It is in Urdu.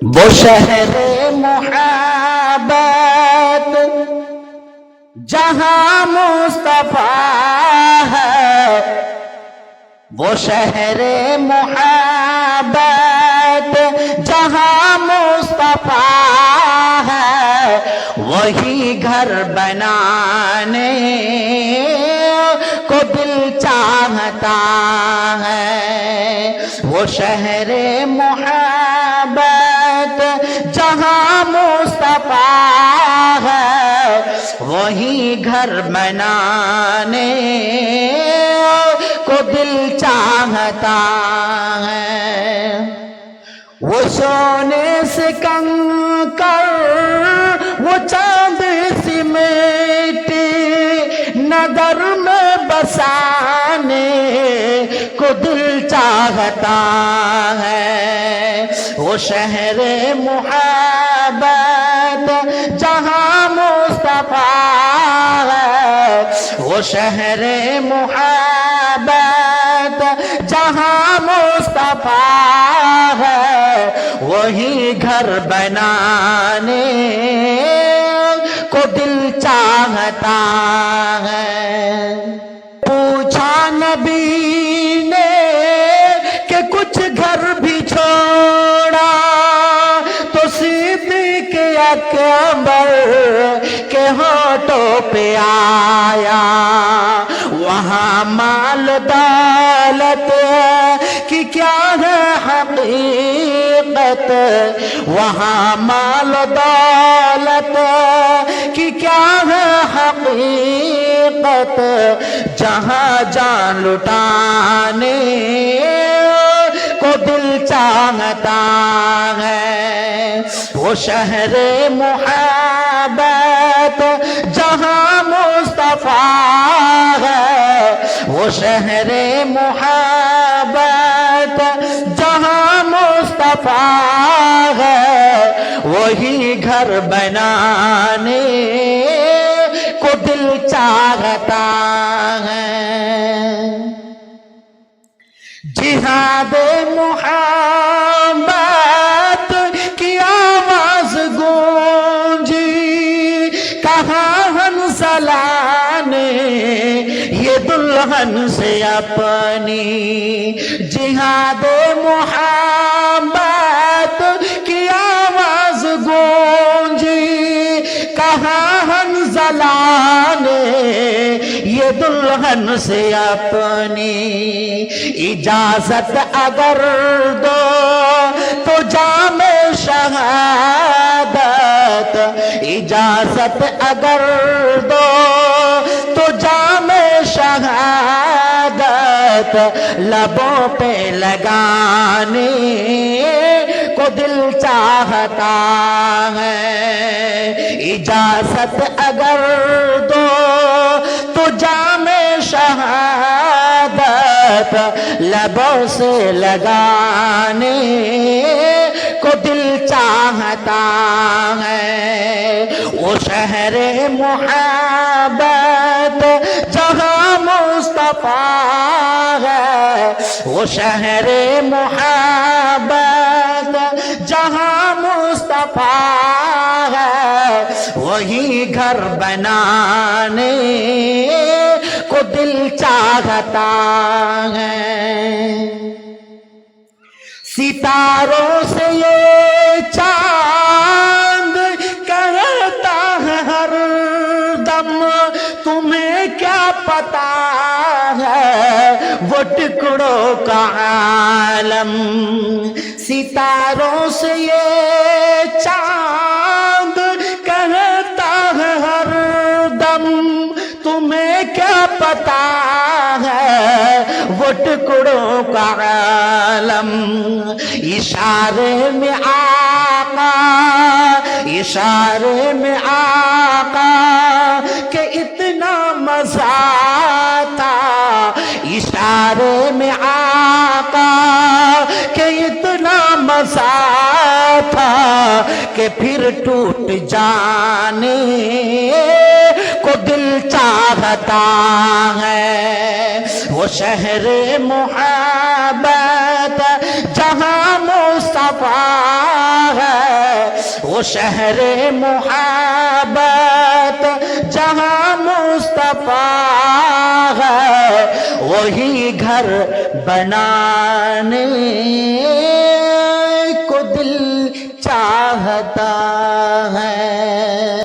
وہ شہر محبت جہاں مصطفیٰ ہے، وہ شہر محبت جہاں مصطفیٰ ہے، وہی گھر بنانے کو دل چاہتا ہے۔ وہ شہر محبت جہاں مصطفیٰ ہے، وہی گھر بنانے کو دل چاہتا ہے۔ وہ سونے سے کنکر، وہ چاند سی مٹی نظر میں بسانے کو دل چاہتا ہے۔ وہ شہر محبت جہاں مصطفیٰ ہے، وہ شہر محبت جہاں مصطفیٰ ہے، وہی گھر بنانے کو دل چاہتا ہے۔ پوچھا نبی نے کہ کچھ گھر بھی چھوڑا، تو صدیق اکبر کے ہونٹوں پہ آیا، وہاں مال دولت کی کیا ہے حقیقت، وہاں مال دولت کی کیا ہے حقیقت، جہاں جان لٹانے کو دل چاہتا ہے۔ وہ شہر محبت جہاں مصطفیٰ ہے، وہ شہر محبت جہاں مصطفیٰ ہے، وہی گھر بنانے کو دل چاہتا ہے۔ جہاد محبت کی آواز گونجی، کہاں حنظلہ نے یہ دلہن سے اپنی، جہاد محبت کی آواز گونجی، کہاں حنظلہ نے یہ دلہن سے اپنی، اجازت اگر دو تو جام شہادت، اجازت اگر دو تو جام شہادت لبوں پہ لگانے کو دل چاہتا ہے۔ اجازت اگر دو تو جام شہادت لبوں سے لگانے کو دل چاہتا ہے۔ وہ شہر محبت جہاں مصطفیٰ ہے، وہ شہر محبت جہاں مصطفیٰ ہے، وہی گھر بنانے کو دل چاہتا ہے۔ ستاروں سے یہ چاند کہتا ہے ہر دم، تمہیں کیا پتا ہے وہ ٹکڑوں کا عالم، ستاروں سے یہ چاند کہتا ہے ہر دم، تمہیں کیا پتا ہے وہ ٹکڑوں کا عالم۔ اشارے میں آقا، اشارے میں آقا کہ اتنا مزہ تھا، اشارے میں آقا کہ اتنا مزہ تھا کہ پھر ٹوٹ جانے کو دل چاہتا ہے۔ وہ شہر محبت جہاں وہ شہر محبت جہاں مصطفیٰ ہے وہی گھر بنانے کو دل چاہتا